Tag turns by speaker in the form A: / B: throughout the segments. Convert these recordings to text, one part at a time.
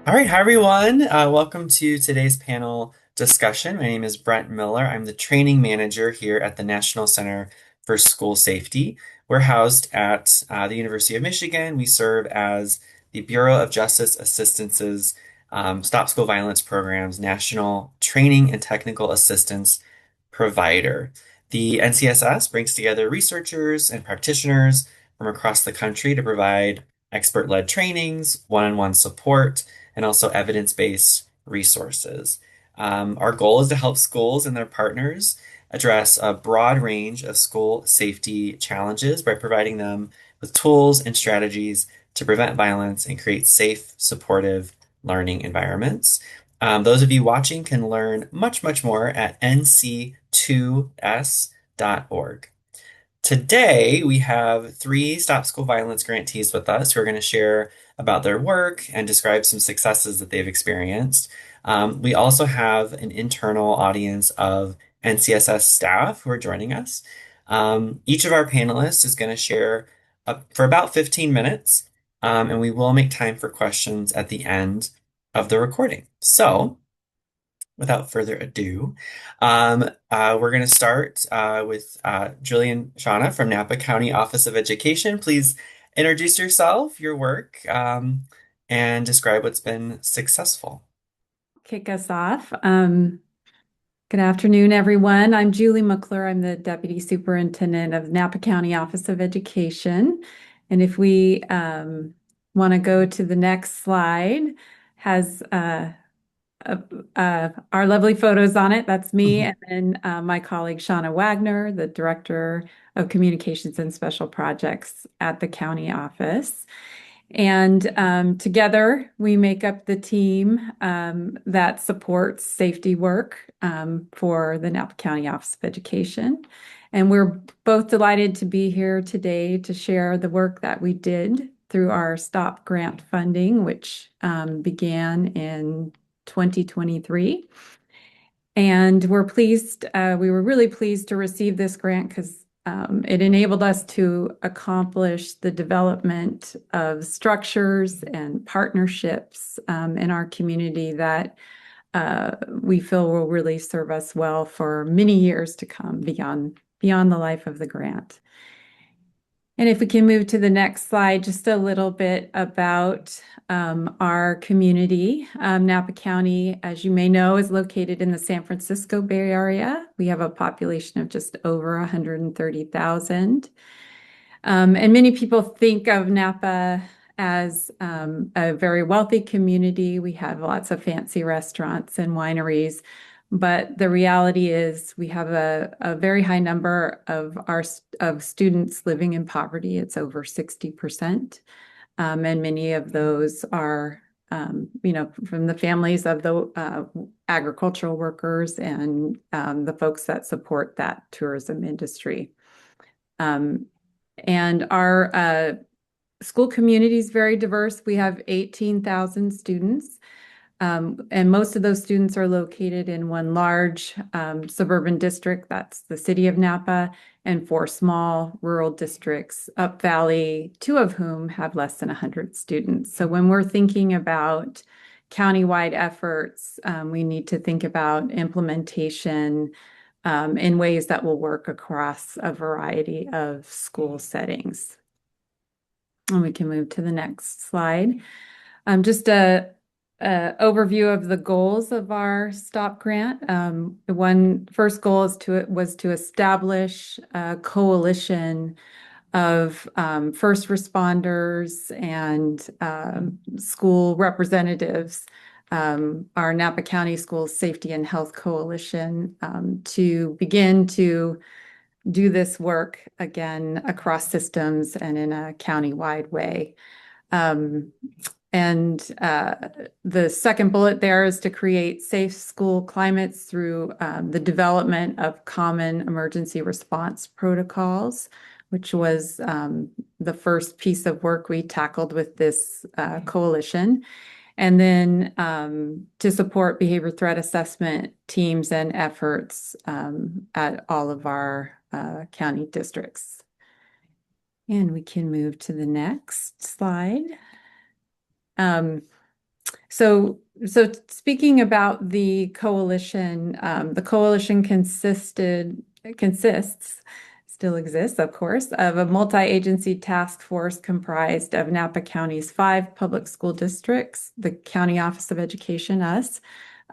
A: All right, hi everyone. Welcome to today's panel discussion. My name is Brent Miller. I'm the training manager here at the National Center for School Safety. We're housed at the University of Michigan. We serve as the Bureau of Justice Assistance's Stop School Violence Program's National Training and Technical Assistance Provider. The NCSS brings together researchers and practitioners from across the country to provide expert-led trainings, one-on-one support, and also evidence-based resources. Our goal is to help schools and their partners address a broad range of school safety challenges by providing them with tools and strategies to prevent violence and create safe, supportive learning environments. Those of you watching can learn much more at nc2s.org. Today, we have three Stop School Violence grantees with us who are going to share about their work and describe some successes that they've experienced. We also have an internal audience of NCSS staff who are joining us. Each of our panelists is going to share for about 15 minutes, and we will make time for questions at the end of the recording. So, without further ado, we're going to start with Julian Shauna from Napa County Office of Education. Please introduce yourself, your work, and describe what's been successful.
B: Kick us off. Good afternoon, everyone. I'm Julie McClure. I'm the Deputy Superintendent of Napa County Office of Education. And if we want to go to the next slide, has our lovely photos on it. That's me,
A: Mhm.
B: and then my colleague Seana Wagner, the Director of Communications and Special Projects at the county office. And together we make up the team that supports safety work for the Napa County Office of Education. And we're both delighted to be here today to share the work that we did through our STOP grant funding, which began in 2023. And we were really pleased to receive this grant because it enabled us to accomplish the development of structures and partnerships in our community that we feel will really serve us well for many years to come beyond the life of the grant. And if we can move to the next slide, just a little bit about our community. Napa County, as you may know, is located in the San Francisco Bay Area. We have a population of just over 130,000. And many people think of Napa as a very wealthy community. We have lots of fancy restaurants and wineries. But the reality is we have a very high number of students living in poverty. It's over 60%. And many of those are, from the families of the agricultural workers and the folks that support that tourism industry. And our school community is very diverse. We have 18,000 students. And most of those students are located in one large suburban district, that's the city of Napa, and four small rural districts, Up Valley, two of whom have less than 100 students. So when we're thinking about countywide efforts, we need to think about implementation in ways that will work across a variety of school settings. And we can move to the next slide. Just a overview of the goals of our STOP grant. The first goal was to establish a coalition of first responders and school representatives, our Napa County Schools Safety and Health Coalition, to begin to do this work again across systems and in a county-wide way. And the second bullet there is to create safe school climates through the development of common emergency response protocols, which was the first piece of work we tackled with this coalition. And then to support behavior threat assessment teams and efforts at all of our county districts. And we can move to the next slide. So speaking about the coalition consists, still exists, of course, of a multi-agency task force comprised of Napa County's 5 public school districts, the County Office of Education, us,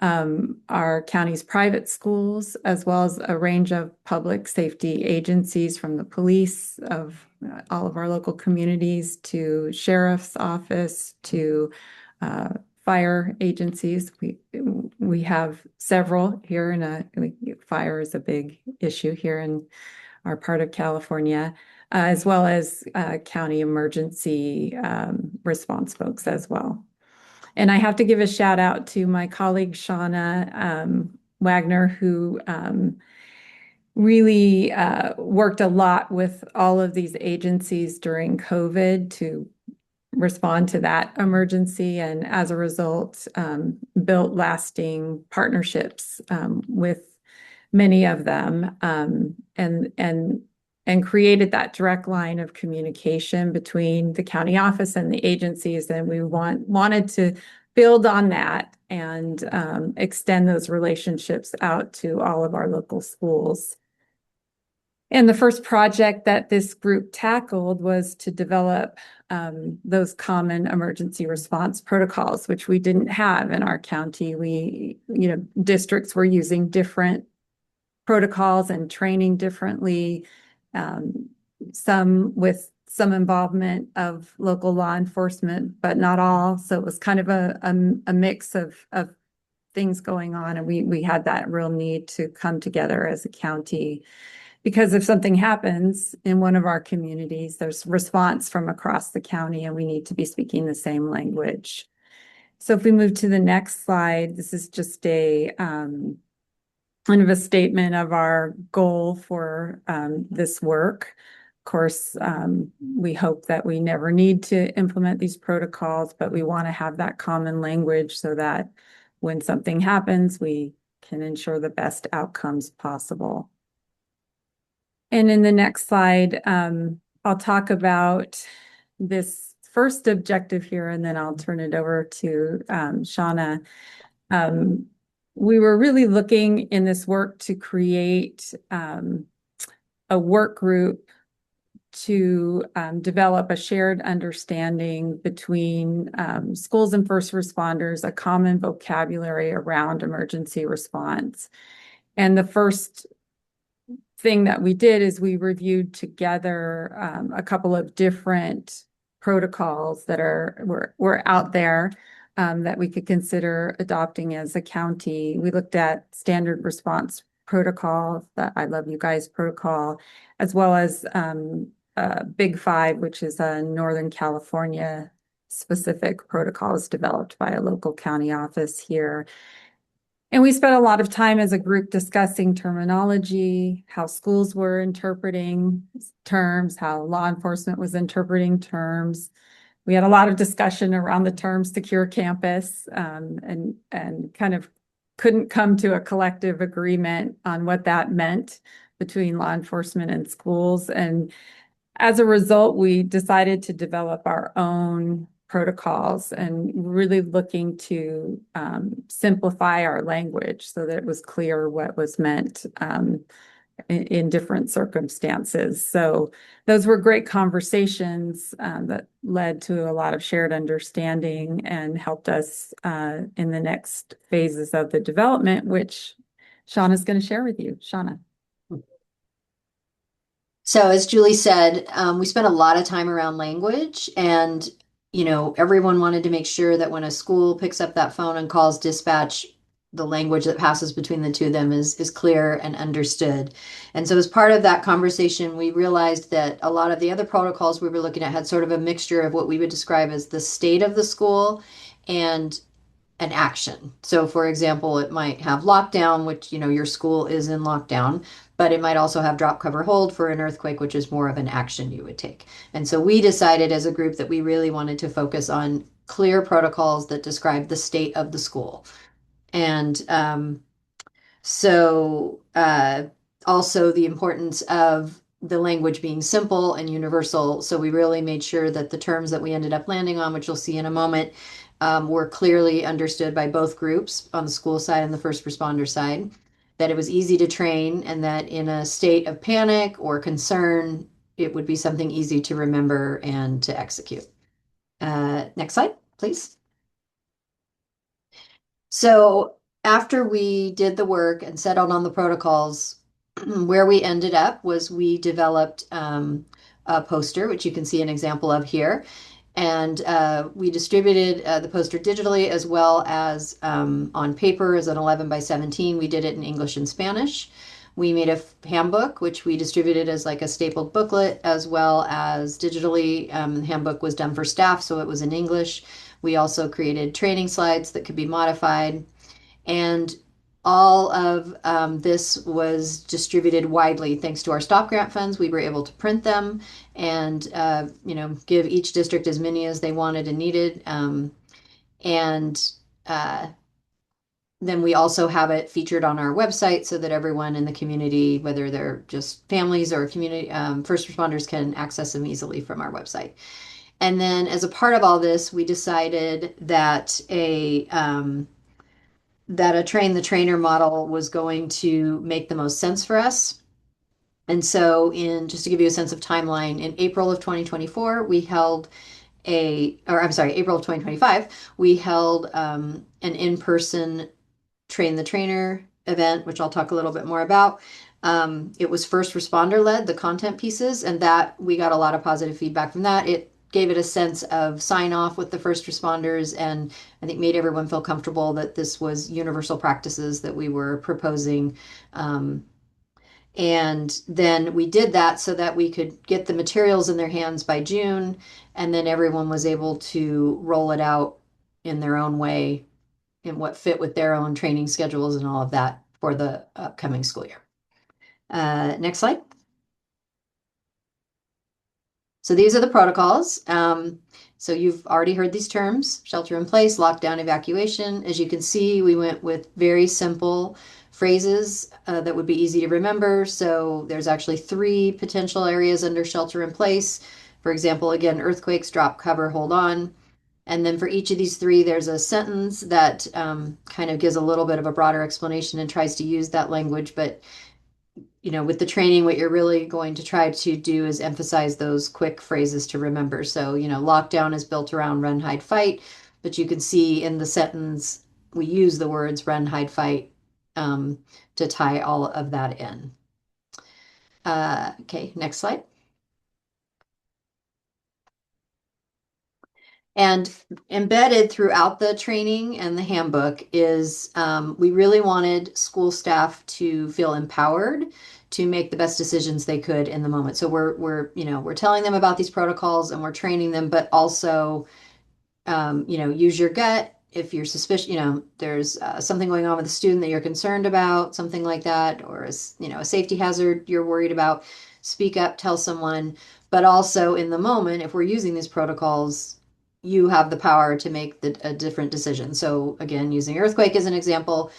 B: our county's private schools, as well as a range of public safety agencies from the police of all of our local communities to sheriff's office to uh, fire agencies. We have several here fire is a big issue here in our part of California, as well as county emergency response folks as well. And I have to give a shout out to my colleague Seana Wagner, who really worked a lot with all of these agencies during COVID to respond to that emergency, and as a result, built lasting partnerships with many of them, and created that direct line of communication between the county office and the agencies. And we wanted to build on that and extend those relationships out to all of our local schools. And the first project that this group tackled was to develop those common emergency response protocols, which we didn't have in our county. Districts were using different protocols and training differently, some with some involvement of local law enforcement, but not all. So it was kind of a mix of things going on. And we had that real need to come together as a county. Because if something happens in one of our communities, there's response from across the county and we need to be speaking the same language. So if we move to the next slide, this is just a kind of a statement of our goal for this work. Of course, we hope that we never need to implement these protocols, but we want to have that common language so that when something happens, we can ensure the best outcomes possible. And in the next slide, I'll talk about this first objective here, and then I'll turn it over to Seana. We were really looking in this work to create a work group to develop a shared understanding between schools and first responders, a common vocabulary around emergency response. And the first thing that we did is we reviewed together a couple of different protocols that were out there that we could consider adopting as a county. We looked at standard response protocol, the I Love You Guys protocol, as well as Big Five, which is a Northern California specific protocols developed by a local county office here. And we spent a lot of time as a group discussing terminology, how schools were interpreting terms, how law enforcement was interpreting terms. We had a lot of discussion around the term secure campus, and kind of couldn't come to a collective agreement on what that meant between law enforcement and schools. And as a result, we decided to develop our own protocols and really looking to simplify our language so that it was clear what was meant in different circumstances. So those were great conversations that led to a lot of shared understanding and helped us in the next phases of the development, which Seana is going to share with you. Seana.
C: So as Julie said, we spent a lot of time around language, and everyone wanted to make sure that when a school picks up that phone and calls dispatch, the language that passes between the two of them is clear and understood. And so as part of that conversation, we realized that a lot of the other protocols we were looking at had sort of a mixture of what we would describe as the state of the school and an action. So for example, it might have lockdown, which, your school is in lockdown, but it might also have drop, cover, hold for an earthquake, which is more of an action you would take. And so we decided as a group that we really wanted to focus on clear protocols that describe the state of the school. And also the importance of the language being simple and universal. So we really made sure that the terms that we ended up landing on, which you'll see in a moment, were clearly understood by both groups on the school side and the first responder side, that it was easy to train, and that in a state of panic or concern, it would be something easy to remember and to execute. Next slide, please. So after we did the work and settled on the protocols, where we ended up was we developed a poster, which you can see an example of here. And we distributed the poster digitally as well as on paper as an 11 by 17. We did it in English and Spanish. We made a handbook, which we distributed as like a stapled booklet, as well as digitally. The handbook was done for staff, so it was in English. We also created training slides that could be modified. And all of this was distributed widely thanks to our stop grant funds. We were able to print them and give each district as many as they wanted and needed. And then we also have it featured on our website so that everyone in the community, whether they're just families or community first responders, can access them easily from our website. And then as a part of all this, we decided that a train the trainer model was going to make the most sense for us. And so just to give you a sense of timeline, in April of 2024, April of 2025, we held an in-person train the trainer event, which I'll talk a little bit more about. It was first responder led, the content pieces, and that we got a lot of positive feedback from that. It gave it a sense of sign off with the first responders, and I think made everyone feel comfortable that this was universal practices that we were proposing. And then we did that so that we could get the materials in their hands by June, and then everyone was able to roll it out in their own way in what fit with their own training schedules and all of that for the upcoming school year. Next slide. So these are the protocols. So you've already heard these terms: shelter in place, lockdown, evacuation. As you can see, we went with very simple phrases that would be easy to remember. So there's actually 3 potential areas under shelter in place. For example, again, earthquakes, drop, cover, hold on. And then for each of these 3, there's a sentence that kind of gives a little bit of a broader explanation and tries to use that language. But with the training, what you're really going to try to do is emphasize those quick phrases to remember. So, lockdown is built around run, hide, fight, but you can see in the sentence, we use the words run, hide, fight to tie all of that in. Okay, next slide. And embedded throughout the training and the handbook is we really wanted school staff to feel empowered to make the best decisions they could in the moment. So we're telling them about these protocols and we're training them, but also use your gut. If you're suspicious, there's something going on with a student that you're concerned about, something like that, or a safety hazard you're worried about, speak up, tell someone. But also in the moment, if we're using these protocols, you have the power to make a different decision. So again, using earthquake as an example,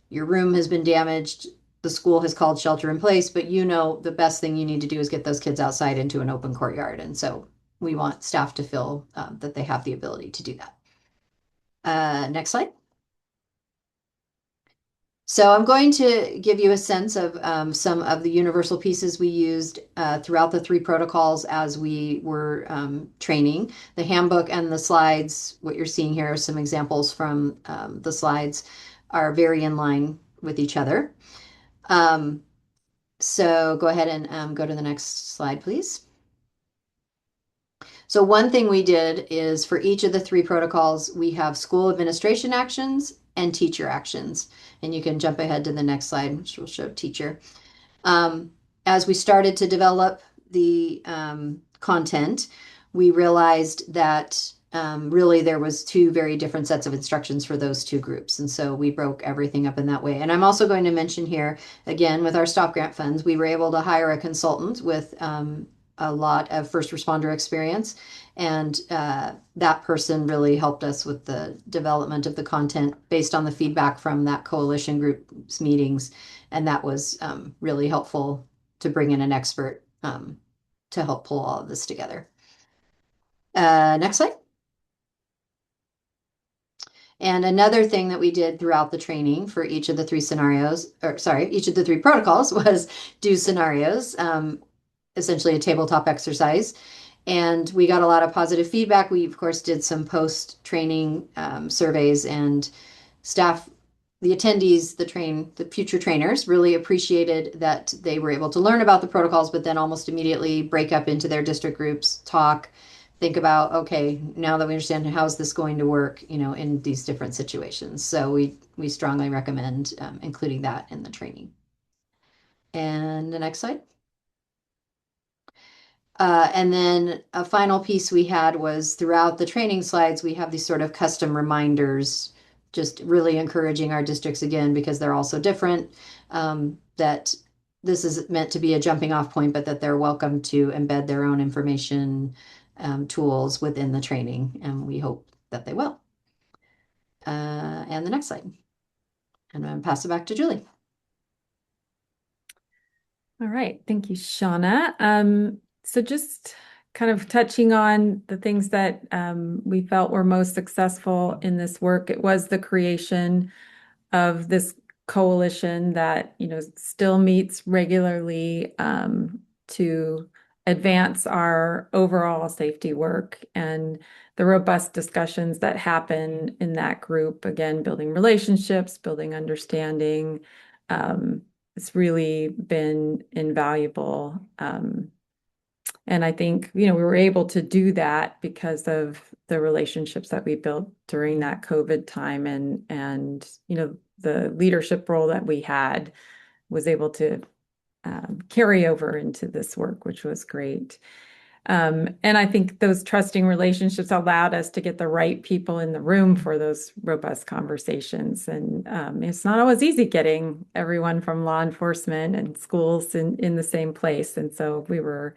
C: your room has been damaged, the school has called shelter in place, but the best thing you need to do is get those kids outside into an open courtyard. And so we want staff to feel that they have the ability to do that. Next slide. So I'm going to give you a sense of some of the universal pieces we used throughout the 3 protocols as we were training. The handbook and the slides, what you're seeing here are some examples from the slides, are very in line with each other. So go ahead and go to the next slide, please. So one thing we did is for each of the 3 protocols, we have school administration actions and teacher actions. And you can jump ahead to the next slide, which will show teacher. As we started to develop the content, we realized that really there was 2 very different sets of instructions for those 2 groups. And so we broke everything up in that way. And I'm also going to mention here, again, with our stop grant funds, we were able to hire a consultant with a lot of first responder experience. And that person really helped us with the development of the content based on the feedback from that coalition group's meetings. And that was really helpful to bring in an expert to help pull all of this together. Next slide. And another thing that we did throughout the training for each of the three scenarios, or sorry, each of the three protocols was do scenarios, essentially a tabletop exercise. And we got a lot of positive feedback. We, of course, did some post-training surveys, and staff, the attendees, the future trainers really appreciated that they were able to learn about the protocols, but then almost immediately break up into their district groups, talk, think about, okay, now that we understand how is this going to work, in these different situations. So we strongly recommend including that in the training. And the next slide. And then a final piece we had was throughout the training slides, we have these sort of custom reminders, just really encouraging our districts again, because they're all so different, that this is meant to be a jumping off point, but that they're welcome to embed their own information tools within the training, and we hope that they will. And the next slide. And I'm going to pass it back to Julie.
B: All right, thank you, Shauna. So just kind of touching on the things that we felt were most successful in this work, it was the creation of this coalition that, still meets regularly to advance our overall safety work, and the robust discussions that happen in that group, again, building relationships, building understanding. It's really been invaluable. And I think, we were able to do that because of the relationships that we built during that COVID time, and the leadership role that we had was able to carry over into this work, which was great. And I think those trusting relationships allowed us to get the right people in the room for those robust conversations. And it's not always easy getting everyone from law enforcement and schools in the same place. And so we were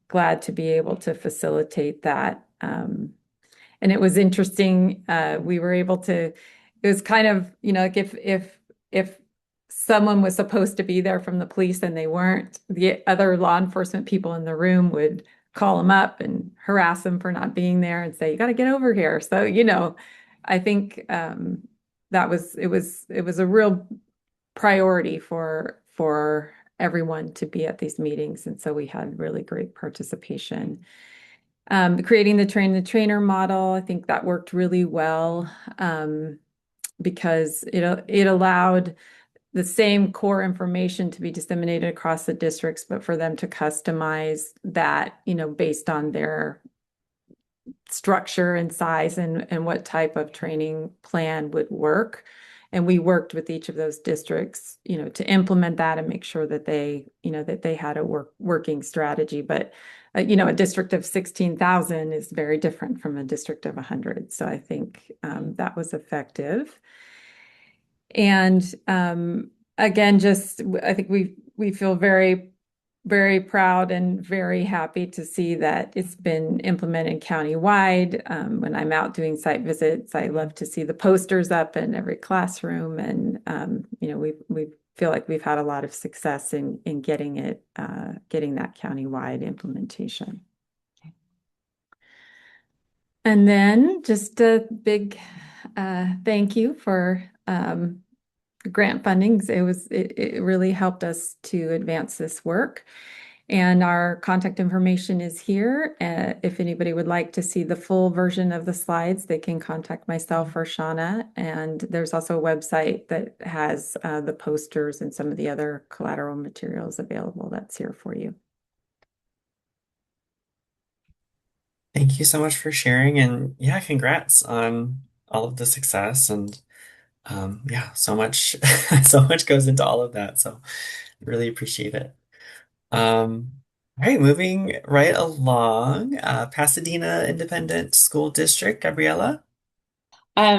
B: glad to be able to facilitate that. And it was interesting. We were able to, it was kind of, like if someone was supposed to be there from the police and they weren't, the other law enforcement people in the room would call them up and harass them for not being there and say, you got to get over here. So, I think it was a real priority for everyone to be at these meetings. And so we had really great participation. Creating the train the trainer model, I think that worked really well because it allowed the same core information to be disseminated across the districts, but for them to customize that, based on their structure and size and what type of training plan would work. And we worked with each of those districts, to implement that and make sure that they had a working strategy. But, a district of 16,000 is very different from a district of 100. So I think that was effective. And again, I think we feel very, very proud and very happy to see that it's been implemented countywide. When I'm out doing site visits, I love to see the posters up in every classroom, and we feel like we've had a lot of success in getting that countywide implementation. And then just a big thank you for grant funding. It really helped us to advance this work. And our contact information is here. If anybody would like to see the full version of the slides, they can contact myself or Shauna. And there's also a website that has the posters and some of the other collateral materials available that's here for you.
A: Thank you so much for sharing, and yeah, congrats on all of the success. And yeah, so much so much goes into all of that. So really appreciate it. All right, moving right along, Pasadena Independent School District, Gabriela.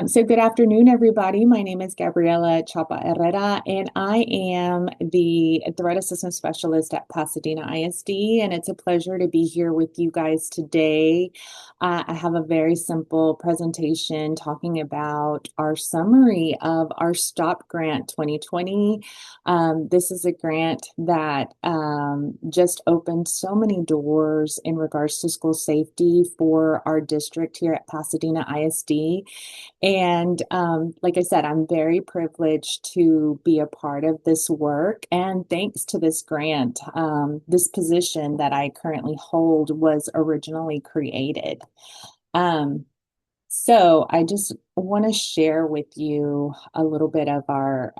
D: So good afternoon, everybody. My name is Gabriela Chapa Herrera, and I am the Threat Assessment Specialist at Pasadena ISD, and it's a pleasure to be here with you guys today. I have a very simple presentation talking about our summary of our STOP Grant 2020. This is a grant that just opened so many doors in regards to school safety for our district here at Pasadena ISD. And like I said, I'm very privileged to be a part of this work. And thanks to this grant, this position that I currently hold was originally created. Um, so I just want to share with you a little bit of our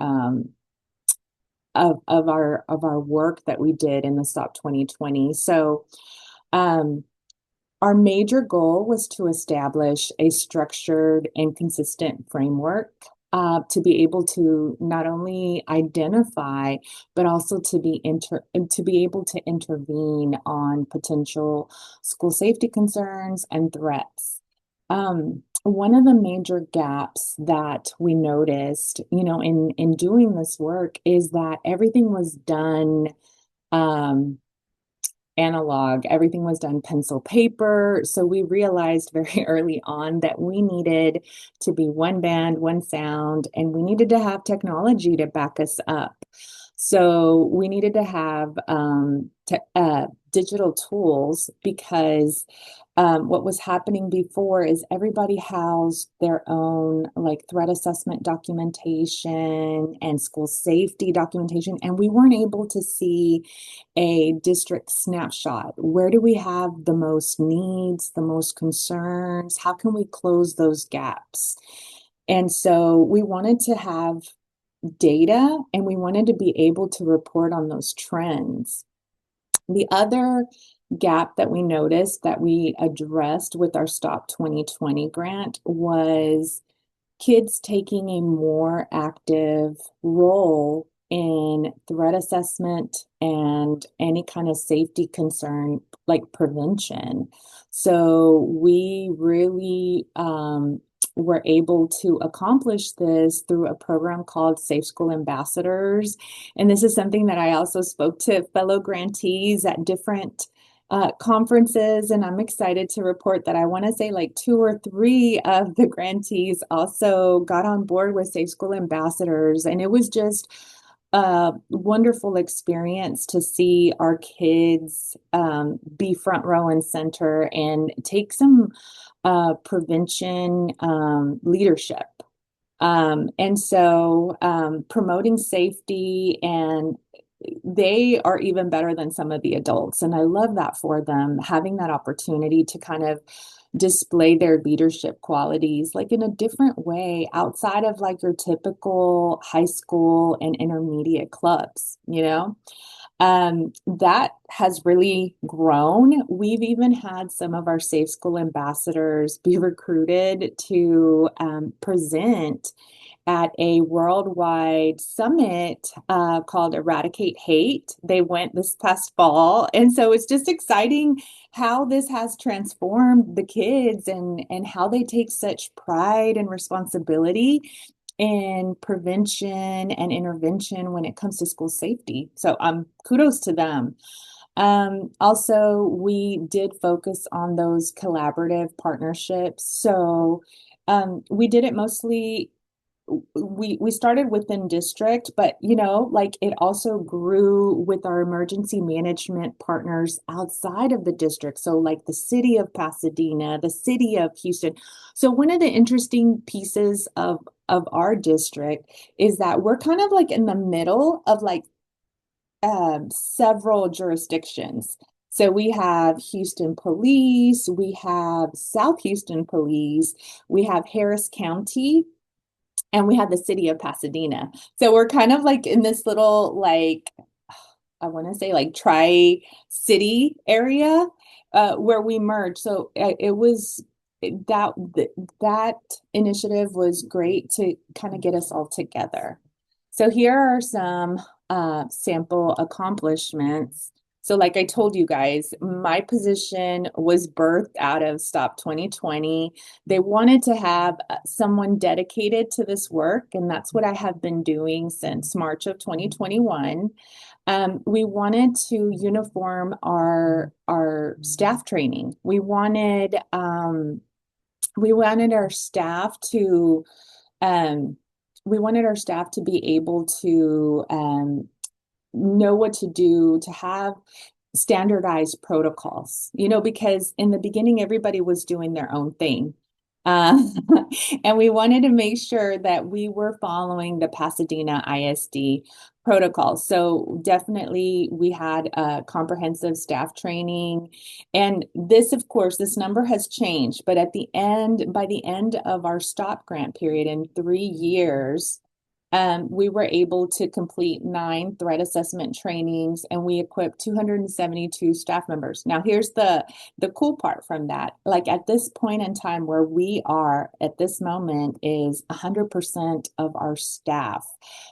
D: of our work that we did in the Stop 2020. So um, our major goal was to establish a structured and consistent framework to be able to not only identify, but also to be able to intervene on potential school safety concerns and threats. One of the major gaps that we noticed, in doing this work is that everything was done um, analog. Everything was done pencil paper. So we realized very early on that we needed to be one band, one sound, and we needed to have technology to back us up. So we needed to have digital tools because what was happening before is everybody housed their own like threat assessment documentation and school safety documentation, and we weren't able to see a district snapshot. Where do we have the most needs, the most concerns? How can we close those gaps? And so we wanted to have data and we wanted to be able to report on those trends. The other gap that we noticed that we addressed with our Stop 2020 grant was kids taking a more active role in threat assessment and any kind of safety concern like prevention. So we really were able to accomplish this through a program called Safe School Ambassadors. And this is something that I also spoke to fellow grantees at different conferences, and I'm excited to report that I want to say like 2 or 3 of the grantees also got on board with Safe School Ambassadors, and it was just a wonderful experience to see our kids be front row and center and take some prevention leadership. And so promoting safety, and they are even better than some of the adults. And I love that for them, having that opportunity to kind of display their leadership qualities like in a different way outside of like your typical high school and intermediate clubs, that has really grown. We've even had some of our Safe School ambassadors be recruited to present at a worldwide summit called Eradicate Hate. They went this past fall. And so it's just exciting how this has transformed the kids and how they take such pride and responsibility in prevention and intervention when it comes to school safety. So kudos to them. Also, we did focus on those collaborative partnerships. So we did it mostly we started within district, but like it also grew with our emergency management partners outside of the district. So like the city of Pasadena, the city of Houston. So one of the interesting pieces of our district is that we're kind of like in the middle of like several jurisdictions. So we have Houston Police, we have South Houston Police, we have Harris County, and we have the city of Pasadena. So we're kind of like in this little, like, I want to say like tri-city area where we merge. So it was that initiative was great to kind of get us all together. So here are some sample accomplishments. So like I told you guys, my position was birthed out of Stop 2020. They wanted to have someone dedicated to this work, and that's what I have been doing since March of 2021. We wanted to uniform our staff training. We wanted our staff to be able to know what to do, to have standardized protocols, because in the beginning, everybody was doing their own thing. Uh, and we wanted to make sure that we were following the Pasadena ISD protocol. So definitely we had a comprehensive staff training. And this, of course, this number has changed, but at the end, by the end of our stop grant period in 3 years, we were able to complete 9 threat assessment trainings, and we equipped 272 staff members. Now, here's the cool part from that. Like at this point in time where we are at this moment is 100% of our staff,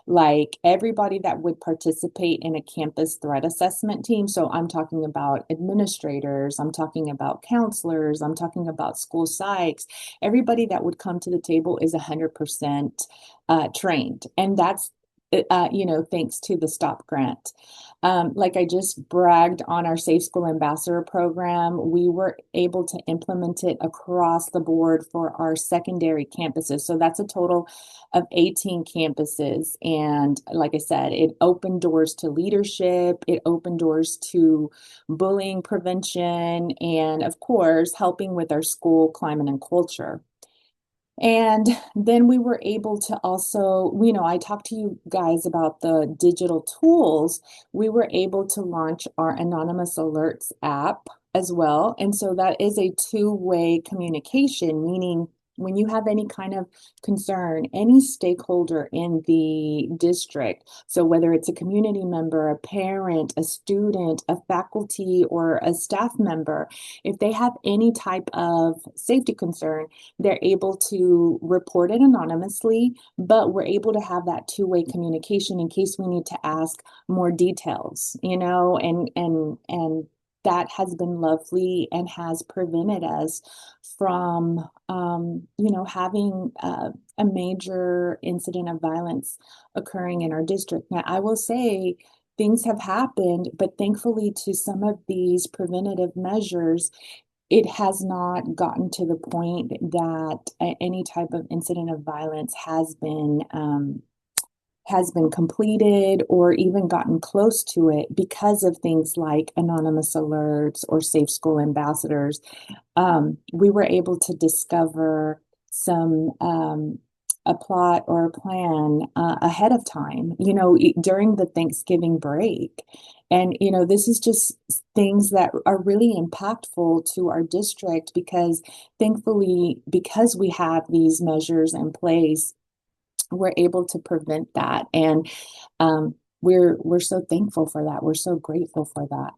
D: like everybody that would participate in a campus threat assessment team. So I'm talking about administrators, I'm talking about counselors, I'm talking about school psychs. Everybody that would come to the table is 100% trained. And that's, thanks to the STOP grant. Like I just bragged on our Safe School Ambassador program, we were able to implement it across the board for our secondary campuses. So that's a total of 18 campuses. And like I said, it opened doors to leadership, it opened doors to bullying prevention, and of course, helping with our school climate and culture. And then we were able to also, I talked to you guys about the digital tools. We were able to launch our Anonymous Alerts app as well. And so that is a two-way communication, meaning when you have any kind of concern, any stakeholder in the district, so whether it's a community member, a parent, a student, a faculty, or a staff member, if they have any type of safety concern, they're able to report it anonymously, but we're able to have that two-way communication in case we need to ask more details, and that has been lovely and has prevented us from, having a major incident of violence occurring in our district. Now, I will say things have happened, but thankfully to some of these preventative measures, it has not gotten to the point that any type of incident of violence has been completed or even gotten close to it because of things like anonymous alerts or safe school ambassadors. We were able to discover some a plot or a plan ahead of time, during the Thanksgiving break. And, this is just things that are really impactful to our district because thankfully, because we have these measures in place, we're able to prevent that. And we're so thankful for that. We're so grateful for that.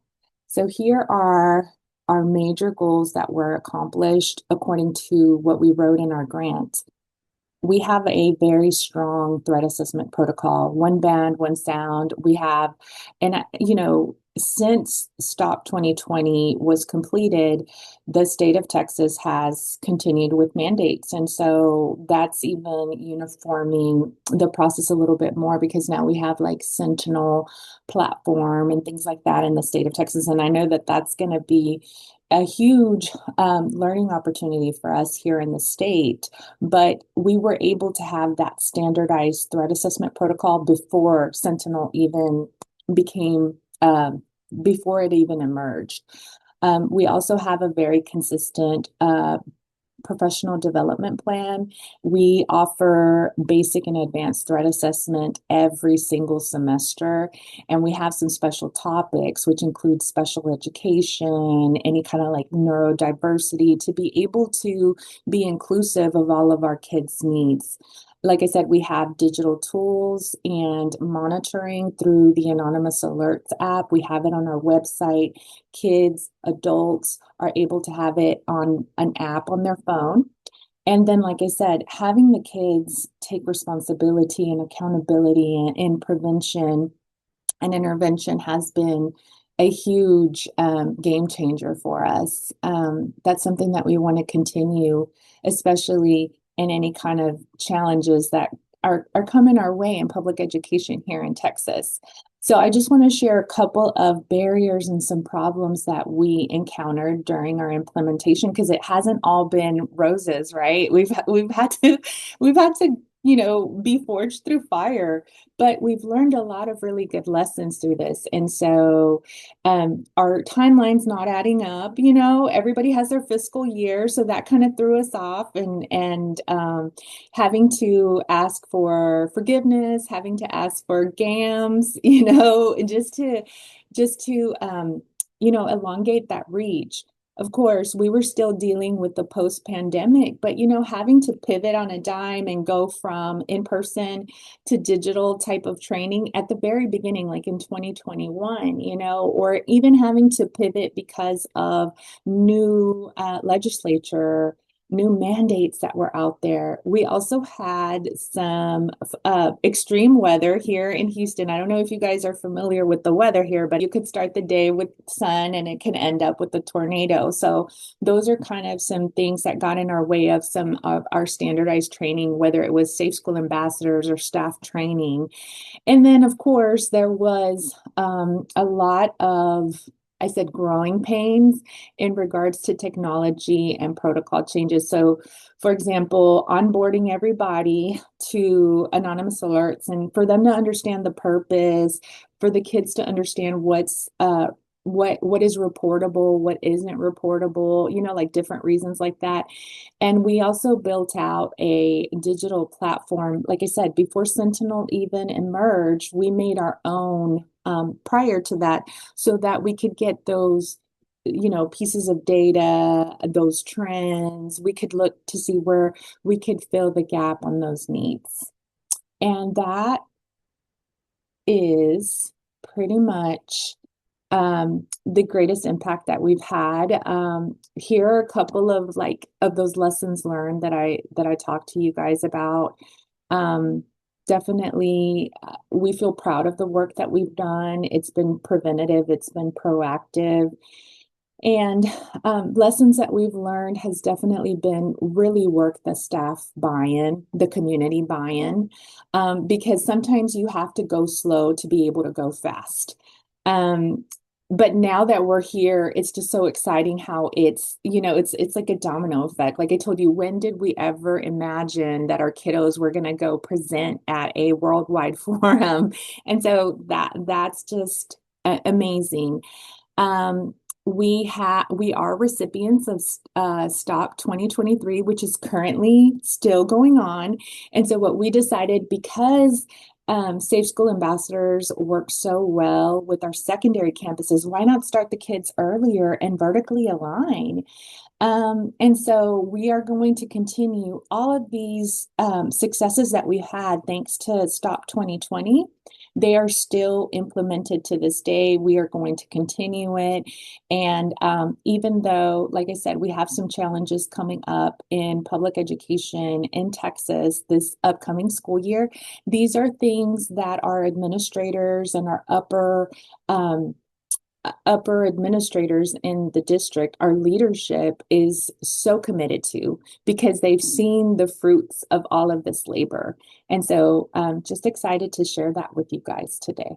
D: So here are our major goals that were accomplished according to what we wrote in our grant. We have a very strong threat assessment protocol, one band, one sound. We have, and since Stop 2020 was completed, the state of Texas has continued with mandates. And so that's even uniforming the process a little bit more because now we have like Sentinel platform and things like that in the state of Texas. And I know that that's going to be a huge learning opportunity for us here in the state, but we were able to have that standardized threat assessment protocol before Sentinel even became, before it even emerged. We also have a very consistent professional development plan. We offer basic and advanced threat assessment every single semester, and we have some special topics, which include special education, any kind of like neurodiversity, to be able to be inclusive of all of our kids' needs. Like I said, we have digital tools and monitoring through the Anonymous Alerts app. We have it on our website. Kids, adults are able to have it on an app on their phone. And then, like I said, having the kids take responsibility and accountability in prevention and intervention has been a huge game changer for us. That's something that we want to continue, especially in any kind of challenges that are coming our way in public education here in Texas. So I just want to share a couple of barriers and some problems that we encountered during our implementation because it hasn't all been roses, right? We've had to be forged through fire. But we've learned a lot of really good lessons through this. And so our timeline's not adding up. Everybody has their fiscal year, so that kind of threw us off, and having to ask for forgiveness, having to ask for GAMs, just to elongate that reach. Of course, we were still dealing with the post-pandemic, but having to pivot on a dime and go from in-person to digital type of training at the very beginning, like in 2021, or even having to pivot because of new legislature, new mandates that were out there. We also had some extreme weather here in Houston. I don't know if you guys are familiar with the weather here, but you could start the day with sun and it can end up with a tornado. So those are kind of some things that got in our way of some of our standardized training, whether it was safe school ambassadors or staff training. And then, of course, there was a lot of, I said, growing pains in regards to technology and protocol changes. So, for example, onboarding everybody to anonymous alerts and for them to understand the purpose, for the kids to understand what is reportable, what isn't reportable, like different reasons like that. And we also built out a digital platform. Like I said, before Sentinel even emerged, we made our own prior to that so that we could get those pieces of data, those trends. We could look to see where we could fill the gap on those needs. And that is pretty much the greatest impact that we've had. Here are a couple of those lessons learned that I talked to you guys about. Definitely, we feel proud of the work that we've done. It's been preventative, it's been proactive. And lessons that we've learned has definitely been really work the staff buy-in, the community buy-in, because sometimes you have to go slow to be able to go fast. But now that we're here, it's just so exciting how it's like a domino effect. Like I told you, when did we ever imagine that our kiddos were going to go present at a worldwide forum? And so that's just amazing. Um, we are recipients of Stop 2023, which is currently still going on. And so what we decided, because Safe School Ambassadors work so well with our secondary campuses, why not start the kids earlier and vertically align? And so we are going to continue all of these successes that we've had thanks to Stop 2020. They are still implemented to this day. We are going to continue it. And even though, like I said, we have some challenges coming up in public education in Texas this upcoming school year, these are things that our administrators and our upper administrators in the district, our leadership is so committed to because they've seen the fruits of all of this labor. And so just excited to share that with you guys today.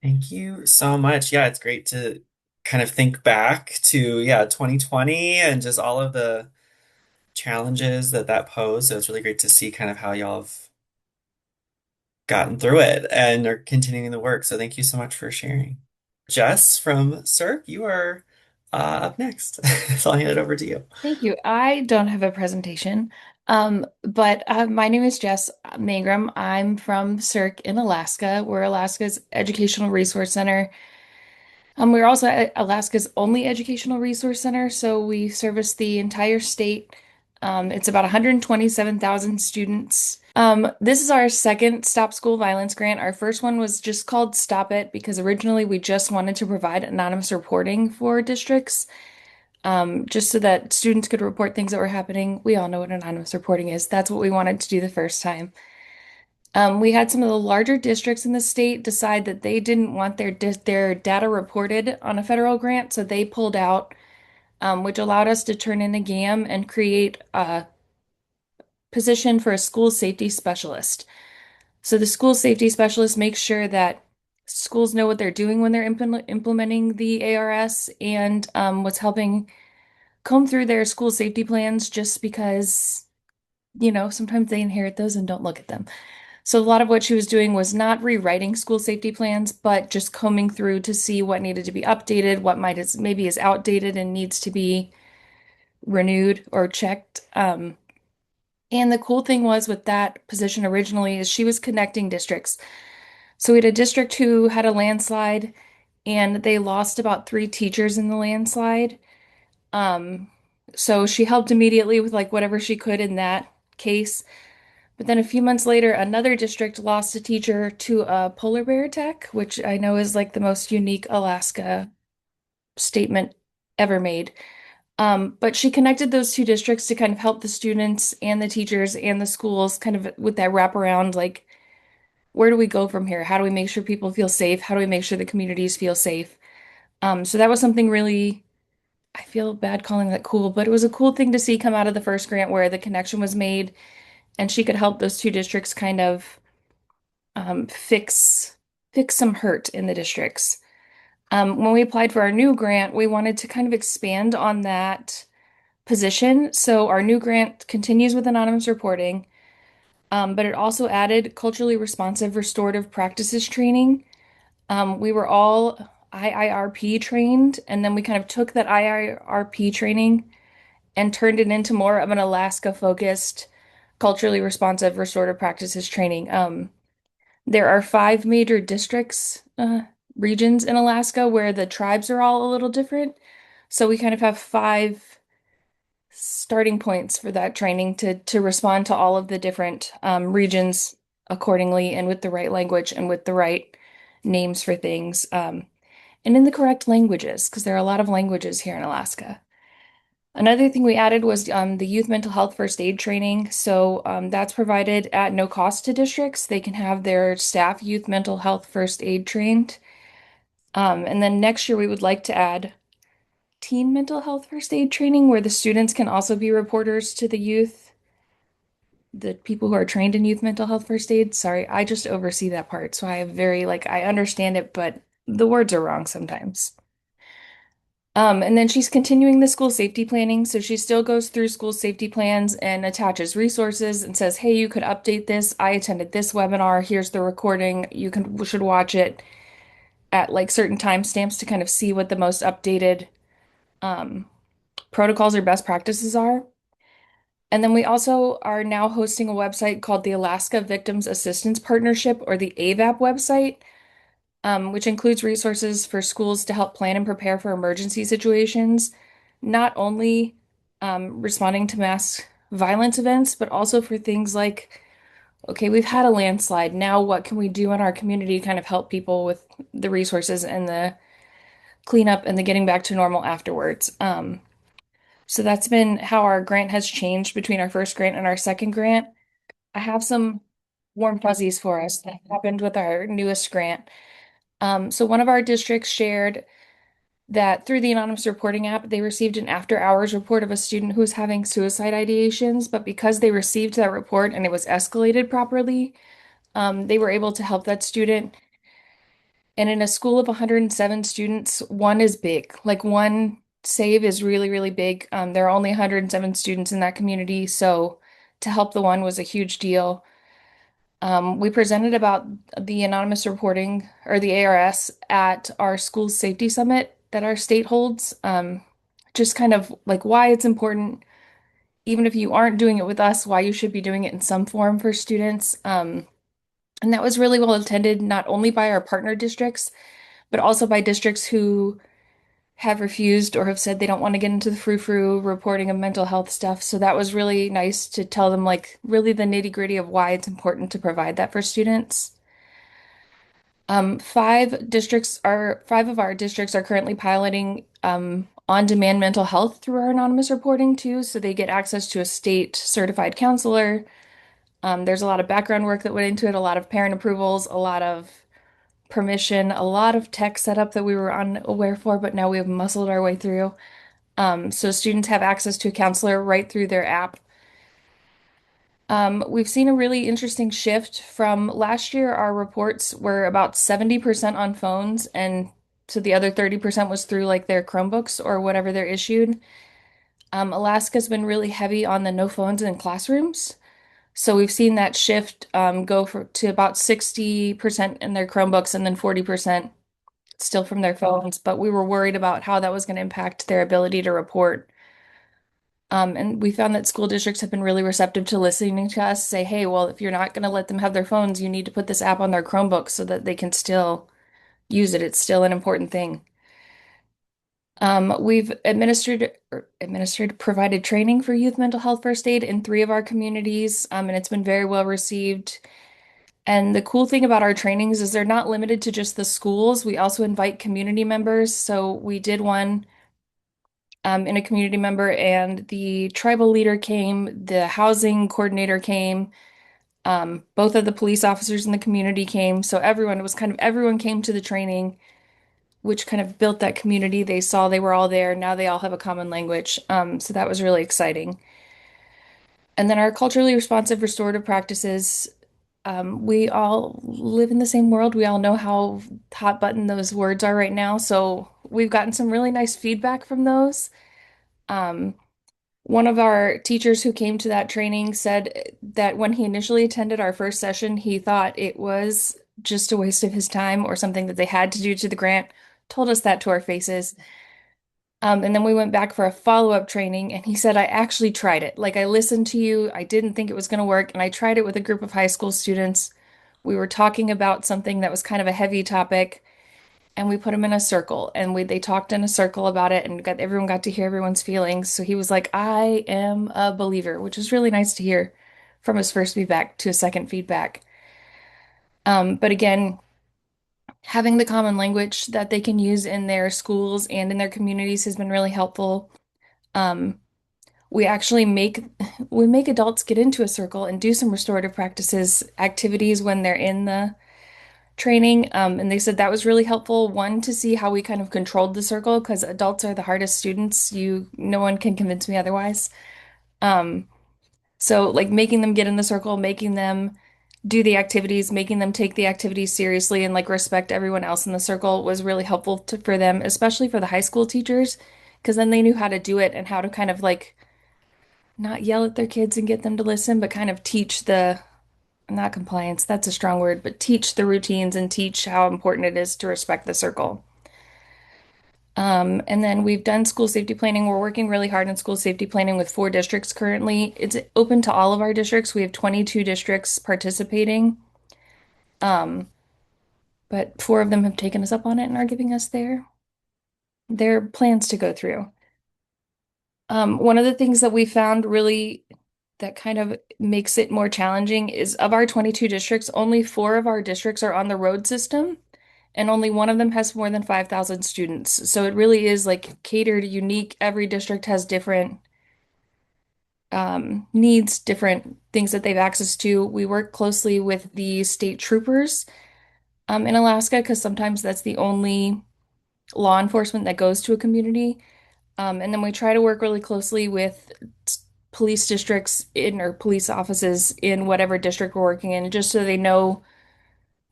A: Thank you so much. Yeah, it's great to kind of think back to, 2020 and just all of the challenges that posed. So it's really great to see kind of how y'all have gotten through it and are continuing the work. So thank you so much for sharing. Jess from SERRC, you are up next. So I'll hand it over to you.
E: Thank you. I don't have a presentation, but my name is Jess Mangram. I'm from SERRC in Alaska. We're Alaska's Educational Resource Center. We're also Alaska's only educational resource center, so we service the entire state. It's about 127,000 students. This is our second Stop School Violence grant. Our first one was just called Stop It because originally we just wanted to provide anonymous reporting for districts, just so that students could report things that were happening. We all know what anonymous reporting is. That's what we wanted to do the first time. We had some of the larger districts in the state decide that they didn't want their data reported on a federal grant, so they pulled out, which allowed us to turn in a GAM and create a position for a school safety specialist. So the school safety specialist makes sure that schools know what they're doing when they're implementing the ARS and what's helping comb through their school safety plans just because, sometimes they inherit those and don't look at them. So a lot of what she was doing was not rewriting school safety plans, but just combing through to see what needed to be updated, what might is maybe is outdated and needs to be renewed or checked. And the cool thing was with that position originally is she was connecting districts. So we had a district who had a landslide and they lost about 3 teachers in the landslide. Um, so she helped immediately with like whatever she could in that case. But then a few months later, another district lost a teacher to a polar bear attack, which I know is like the most unique Alaska statement ever made. But she connected those 2 districts to kind of help the students and the teachers and the schools kind of with that wraparound, like, where do we go from here? How do we make sure people feel safe? How do we make sure the communities feel safe? So that was something really, I feel bad calling that cool, but it was a cool thing to see come out of the first grant where the connection was made and she could help those 2 districts kind of fix some hurt in the districts. When we applied for our new grant, we wanted to kind of expand on that position. So our new grant continues with anonymous reporting, but it also added culturally responsive restorative practices training. We were all IIRP trained, and then we kind of took that IIRP training and turned it into more of an Alaska-focused, culturally responsive restorative practices training. There are 5 major districts, regions in Alaska where the tribes are all a little different. So we kind of have 5 starting points for that training to respond to all of the different regions accordingly and with the right language and with the right names for things, and in the correct languages, because there are a lot of languages here in Alaska. Another thing we added was the youth mental health first aid training. So that's provided at no cost to districts. They can have their staff youth mental health first aid trained. And then next year we would like to add teen mental health first aid training where the students can also be reporters to the youth, the people who are trained in youth mental health first aid. Sorry, I just oversee that part. So I have very, like, I understand it, but the words are wrong sometimes. And then she's continuing the school safety planning. So she still goes through school safety plans and attaches resources and says, hey, you could update this. I attended this webinar. Here's the recording. Should watch it at like certain timestamps to kind of see what the most updated um, protocols or best practices are. And then we also are now hosting a website called the Alaska Victims Assistance Partnership, or the AVAP website, which includes resources for schools to help plan and prepare for emergency situations, not only responding to mass violence events, but also for things like, okay, we've had a landslide. Now, what can we do in our community to kind of help people with the resources and the cleanup and the getting back to normal afterwards? So that's been how our grant has changed between our first grant and our second grant. I have some warm fuzzies for us that happened with our newest grant. So one of our districts shared that through the anonymous reporting app, they received an after-hours report of a student who was having suicide ideations, but because they received that report and it was escalated properly, they were able to help that student. And in a school of 107 students, one is big. Like, one save is really, really big. There are only 107 students in that community, so to help the one was a huge deal. We presented about the anonymous reporting, or the ARS, at our school safety summit that our state holds. Just kind of like why it's important, even if you aren't doing it with us, why you should be doing it in some form for students. And that was really well attended, not only by our partner districts, but also by districts who have refused or have said they don't want to get into the frou-frou reporting of mental health stuff. So that was really nice to tell them, like, really the nitty-gritty of why it's important to provide that for students. 5 of our districts are currently piloting on-demand mental health through our anonymous reporting too. So they get access to a state certified counselor. There's a lot of background work that went into it, a lot of parent approvals, a lot of permission, a lot of tech setup that we were unaware for, but now we have muscled our way through. So students have access to a counselor right through their app. We've seen a really interesting shift from last year. Our reports were about 70% on phones, and so the other 30% was through like their Chromebooks or whatever they're issued. Alaska's been really heavy on the no phones in classrooms. So we've seen that shift to about 60% in their Chromebooks and then 40% still from their phones. But we were worried about how that was going to impact their ability to report. And we found that school districts have been really receptive to listening to us say, hey, well, if you're not going to let them have their phones, you need to put this app on their Chromebook so that they can still use it. It's still an important thing. We've provided training for youth mental health first aid in 3 of our communities, and it's been very well received. And the cool thing about our trainings is they're not limited to just the schools. We also invite community members. So we did one in a community member, and the tribal leader came, the housing coordinator came, both of the police officers in the community came. So everyone came to the training, which kind of built that community. They saw they were all there. Now they all have a common language. So that was really exciting. And then our culturally responsive restorative practices, we all live in the same world. We all know how hot button those words are right now. So we've gotten some really nice feedback from those. Um, One of our teachers who came to that training said that when he initially attended our first session, he thought it was just a waste of his time or something that they had to do to the grant, told us that to our faces. And then we went back for a follow-up training, and he said, I actually tried it. Like, I listened to you, I didn't think it was going to work, and I tried it with a group of high school students. We were talking about something that was kind of a heavy topic, and we put them in a circle, and they talked in a circle about it, and everyone got to hear everyone's feelings. So he was like, I am a believer, which is really nice to hear from his first feedback to his second feedback. But again, having the common language that they can use in their schools and in their communities has been really helpful. Um, we actually make adults get into a circle and do some restorative practices activities when they're in the training. And they said that was really helpful. One, to see how we kind of controlled the circle, because adults are the hardest students. No one can convince me otherwise. Um, so like making them get in the circle, making them do the activities, making them take the activities seriously and like respect everyone else in the circle was really helpful for them, especially for the high school teachers, because then they knew how to do it and how to kind of like not yell at their kids and get them to listen, but kind of teach not compliance, that's a strong word, but teach the routines and teach how important it is to respect the circle. And then we've done school safety planning. We're working really hard in school safety planning with 4 districts currently. It's open to all of our districts. We have 22 districts participating. Um, but 4 of them have taken us up on it and are giving us their plans to go through. One of the things that we found really that kind of makes it more challenging is of our 22 districts, only 4 of our districts are on the road system, and only one of them has more than 5,000 students. So it really is like catered, unique. Every district has different needs, different things that they've access to. We work closely with the state troopers in Alaska because sometimes that's the only law enforcement that goes to a community. And then we try to work really closely with police districts or police offices in whatever district we're working in, just so they know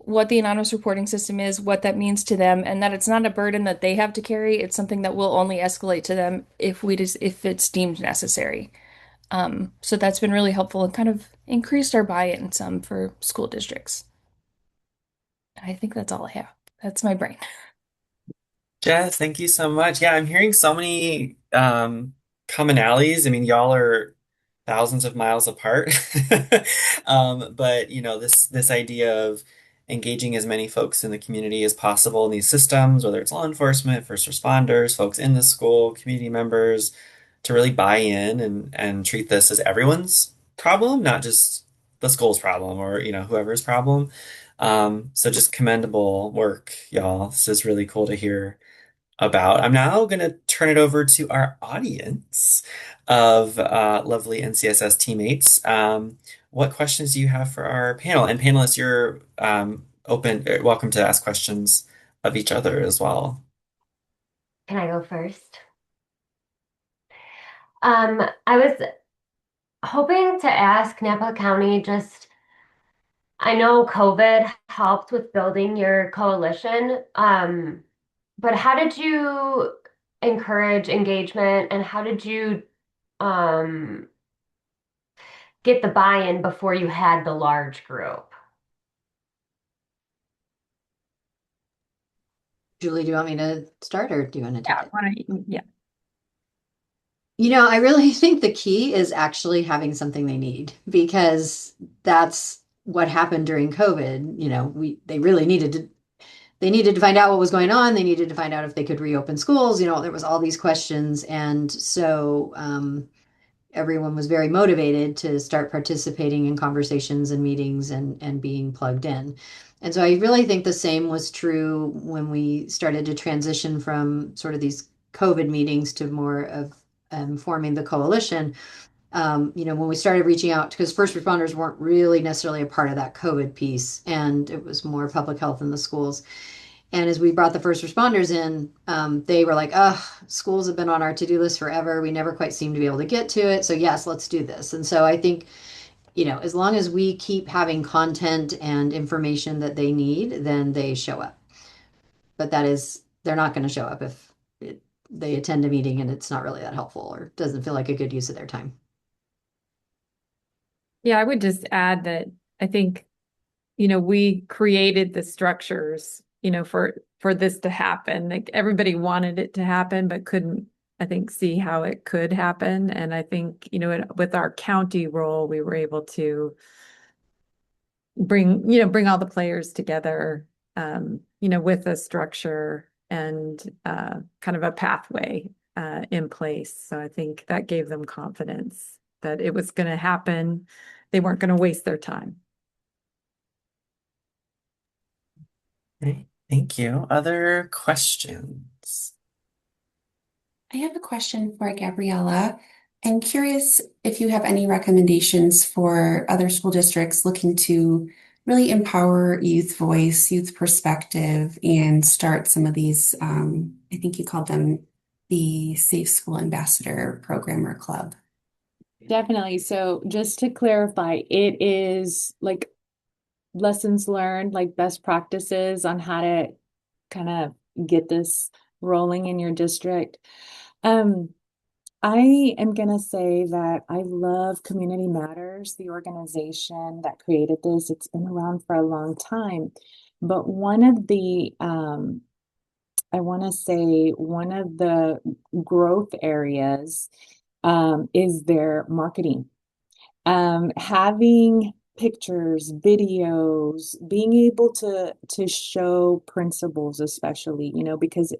E: what the anonymous reporting system is, what that means to them, and that it's not a burden that they have to carry. It's something that will only escalate to them if it's deemed necessary. So that's been really helpful and kind of increased our buy-in some for school districts. I think that's all I have. That's my brain.
A: Jess, thank you so much. Yeah, I'm hearing so many commonalities. I mean, y'all are thousands of miles apart. But this idea of engaging as many folks in the community as possible in these systems, whether it's law enforcement, first responders, folks in the school, community members, to really buy in and treat this as everyone's problem, not just the school's problem or whoever's problem. So just commendable work, y'all. This is really cool to hear about. I'm now going to turn it over to our audience of lovely NCSS teammates. What questions do you have for our panel? And panelists, you're welcome to ask questions of each other as well.
F: Can I go first? I was hoping to ask Napa County just, I know COVID helped with building your coalition, but how did you encourage engagement and how did you um, get the buy-in before you had the large group?
C: Julie, do you want me to start or do you want to take
B: Yeah,
C: it?
B: yeah.
C: I really think the key is actually having something they need because that's what happened during COVID. They really needed to find out what was going on. They needed to find out if they could reopen schools. There was all these questions, and so everyone was very motivated to start participating in conversations and meetings and being plugged in. And so I really think the same was true when we started to transition from sort of these COVID meetings to more of forming the coalition. When we started reaching out, because first responders weren't really necessarily a part of that COVID piece, and it was more public health in the schools. And as we brought the first responders in, they were like, "Oh, schools have been on our to-do list forever. We never quite seem to be able to get to it. So yes, let's do this." And so I think, as long as we keep having content and information that they need, then they show up. But they're not going to show up if they attend a meeting and it's not really that helpful or doesn't feel like a good use of their time.
B: Yeah, I would just add that I think, we created the structures, for this to happen. Like everybody wanted it to happen, but couldn't, I think, see how it could happen. And I think, with our county role, we were able to bring all the players together, with a structure and kind of a pathway in place. So I think that gave them confidence that it was going to happen. They weren't going to waste their time.
A: Great. Thank you. Other questions?
G: I have a question for Gabriela. I'm curious if you have any recommendations for other school districts looking to really empower youth voice, youth perspective, and start some of these, I think you called them the Safe School Ambassador Program or Club.
D: Definitely. So just to clarify, it is like lessons learned, like best practices on how to kind of get this rolling in your district. Um, I am going to say that I love Community Matters, the organization that created this. It's been around for a long time. But one of the, I want to say, one of the growth areas is their marketing. Having pictures, videos, being able to show principles, especially, because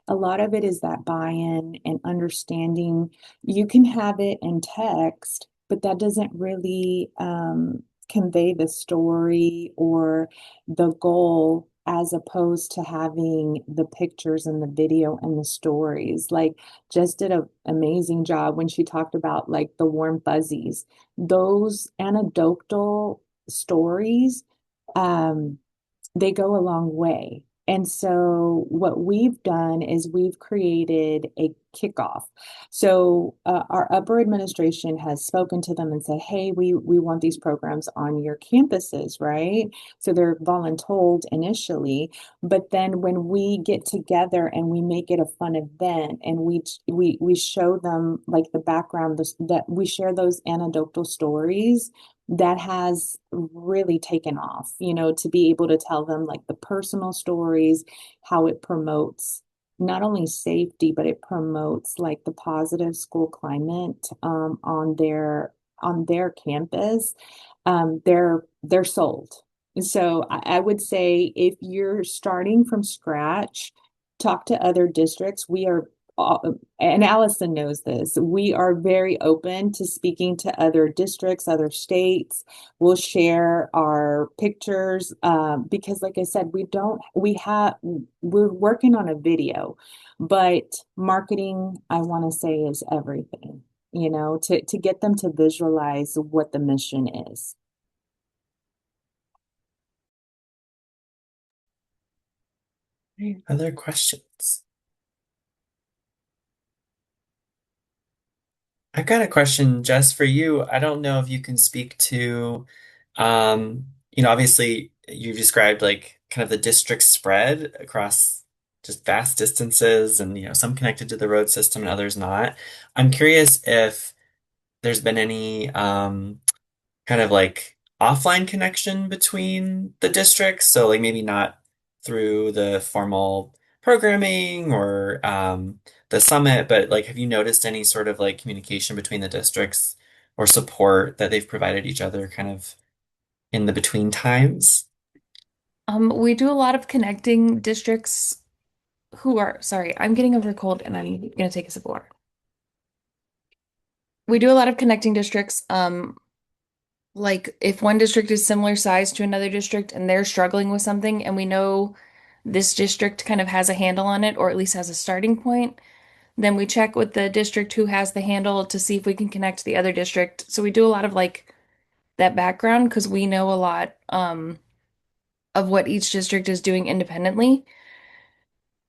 D: a lot of it is that buy-in and understanding. You can have it in text, but that doesn't really convey the story or the goal as opposed to having the pictures and the video and the stories. Like Jess did an amazing job when she talked about like the warm fuzzies, those anecdotal stories, they go a long way. And so what we've done is we've created a kickoff. So our upper administration has spoken to them and said, hey, we want these programs on your campuses, right? So they're voluntold initially, but then when we get together and we make it a fun event and we show them like the background, that we share those anecdotal stories, that has really taken off, to be able to tell them like the personal stories, how it promotes not only safety, but it promotes like the positive school climate on their campus. They're sold. So I would say if you're starting from scratch, talk to other districts. We are and Allison knows this, we are very open to speaking to other districts, other states. We'll share our pictures because like I said, we're working on a video, but marketing, I want to say, is everything, to get them to visualize what the mission is.
A: Other questions? I've got a question, Jess, for you. I don't know if you can speak to, obviously you described like kind of the district spread across just vast distances and, some connected to the road system and others not. I'm curious if there's been any kind of like offline connection between the districts. So like maybe not through the formal programming or the summit, but like have you noticed any sort of like communication between the districts or support that they've provided each other kind of in the between times?
E: We do a lot of connecting districts who are, sorry, I'm getting over a cold and I'm gonna take a sip of water. We do a lot of connecting districts. Like if one district is similar size to another district and they're struggling with something and we know this district kind of has a handle on it or at least has a starting point, then we check with the district who has the handle to see if we can connect the other district. So we do a lot of like that background because we know a lot of what each district is doing independently,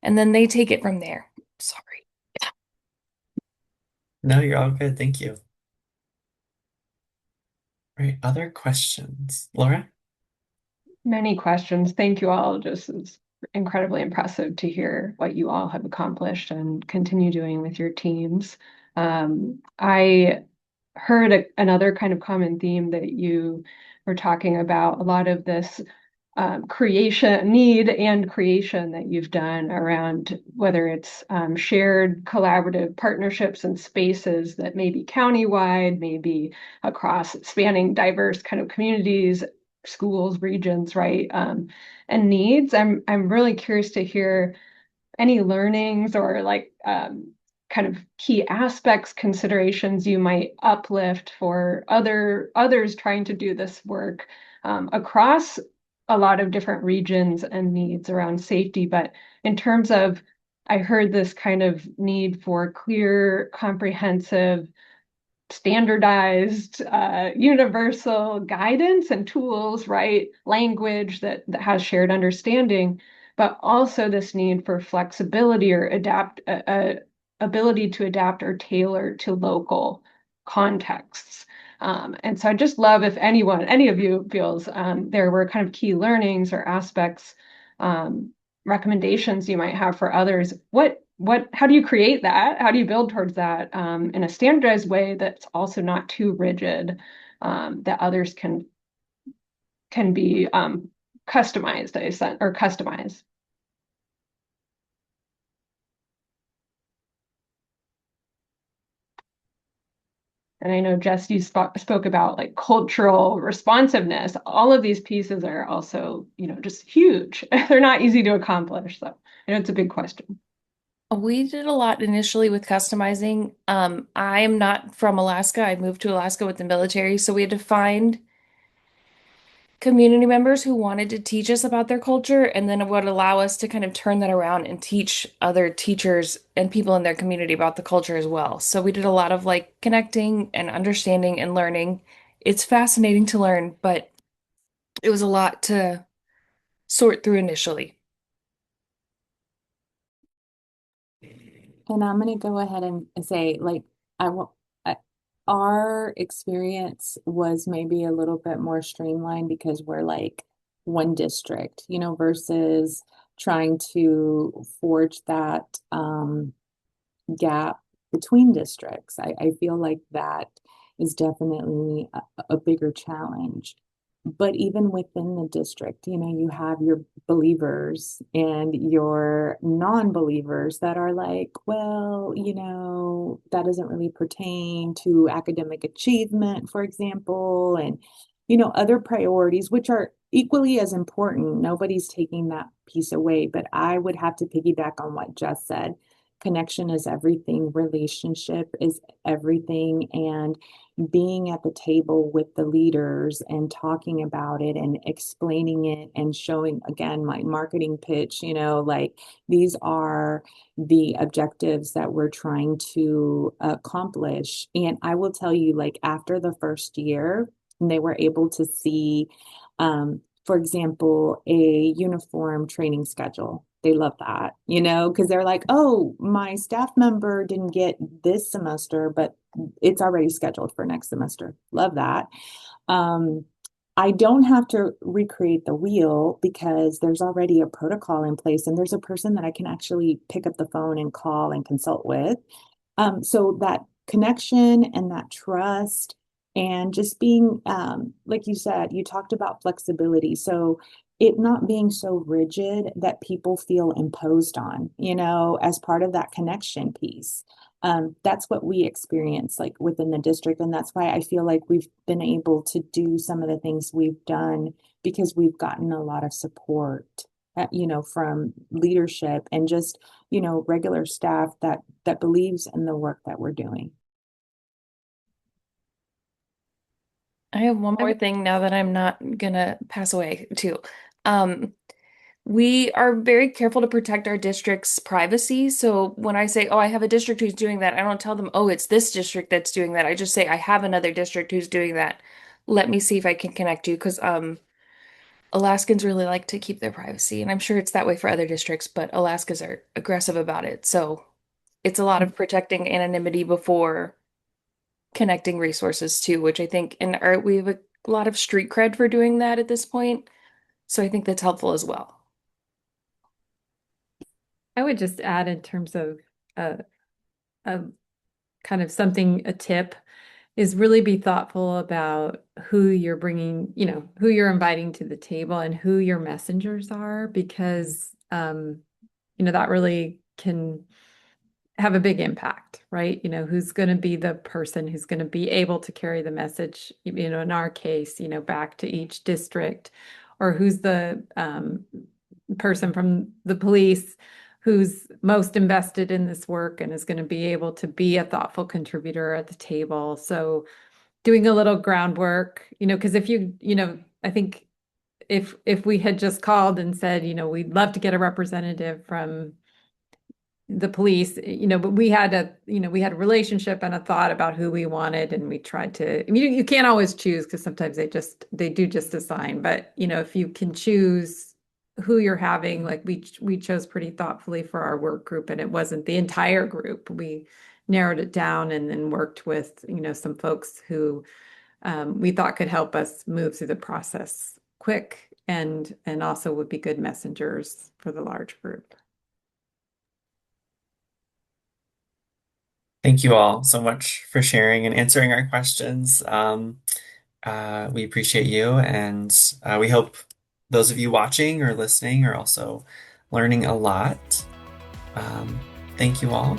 E: and then they take it from there. Sorry.
A: No, you're all good. Thank you. Right. Other questions? Laura?
H: Many questions. Thank you all. Just it's incredibly impressive to hear what you all have accomplished and continue doing with your teams. I heard another kind of common theme that you were talking about, a lot of this need and creation that you've done around whether it's shared collaborative partnerships and spaces that may be countywide, maybe across spanning diverse kind of communities, schools, regions, right? And needs. I'm really curious to hear any learnings or like kind of key aspects, considerations you might uplift for others trying to do this work across a lot of different regions and needs around safety. But in terms of, I heard this kind of need for clear, comprehensive, standardized, universal guidance and tools, right? Language that has shared understanding, but also this need for flexibility or ability to adapt or tailor to local contexts. And so I just love if any of you feels there were kind of key learnings or aspects, recommendations you might have for others. How do you create that? How do you build towards that in a standardized way that's also not too rigid, that others can be customized, or customize? And I know, Jess, you spoke about like cultural responsiveness. All of these pieces are also, just huge. They're not easy to accomplish. So I know it's a big question.
E: We did a lot initially with customizing. I am not from Alaska. I moved to Alaska with the military, so we had to find community members who wanted to teach us about their culture, and then it would allow us to kind of turn that around and teach other teachers and people in their community about the culture as well. So we did a lot of like connecting and understanding and learning. It's fascinating to learn, but it was a lot to sort through initially.
D: And I'm going to go ahead and say, like, I will, I, our experience was maybe a little bit more streamlined because we're like one district, versus trying to forge that gap between districts. I feel like that is definitely a bigger challenge. But even within the district, you have your believers and your non-believers that are like, well, that doesn't really pertain to academic achievement, for example, and, other priorities, which are equally as important. Nobody's taking that piece away, but I would have to piggyback on what Jess said. Connection is everything, relationship is everything, and being at the table with the leaders and talking about it and explaining it and showing, again, my marketing pitch, like these are the objectives that we're trying to accomplish. And I will tell you, like after the first year, they were able to see, for example, a uniform training schedule. They love that, because they're like, oh, my staff member didn't get this semester, but it's already scheduled for next semester. Love that. I don't have to recreate the wheel because there's already a protocol in place and there's a person that I can actually pick up the phone and call and consult with. So that connection and that trust and just being, like you said, you talked about flexibility. So it not being so rigid that people feel imposed on, as part of that connection piece. That's what we experience like within the district. And that's why I feel like we've been able to do some of the things we've done because we've gotten a lot of support, from leadership and just, regular staff that believes in the work that we're doing.
E: I have one more thing now that I'm not gonna pass away too. Um, we are very careful to protect our district's privacy. So when I say, oh, I have a district who's doing that, I don't tell them, oh, it's this district that's doing that. I just say, I have another district who's doing that. Let me see if I can connect you because Alaskans really like to keep their privacy. And I'm sure it's that way for other districts, but Alaskans are aggressive about it. So it's a lot of protecting anonymity before connecting resources too, which I think we have a lot of street cred for doing that at this point. So I think that's helpful as well.
B: I would just add in terms of a kind of something, a tip is really be thoughtful about who you're bringing, who you're inviting to the table and who your messengers are, because, that really can have a big impact, right? Who's going to be the person who's going to be able to carry the message, in our case, back to each district, or who's the person from the police who's most invested in this work and is going to be able to be a thoughtful contributor at the table. So doing a little groundwork, because if I think if we had just called and said, we'd love to get a representative from the police, but we had a relationship and a thought about who we wanted, and we tried to, I mean, you can't always choose because sometimes they do just assign, but if you can choose who you're having, like we chose pretty thoughtfully for our work group, and it wasn't the entire group. We narrowed it down and then worked with, some folks who we thought could help us move through the process quick and also would be good messengers for the large group.
A: Thank you all so much for sharing and answering our questions. We appreciate you, and we hope those of you watching or listening are also learning a lot. Thank you all.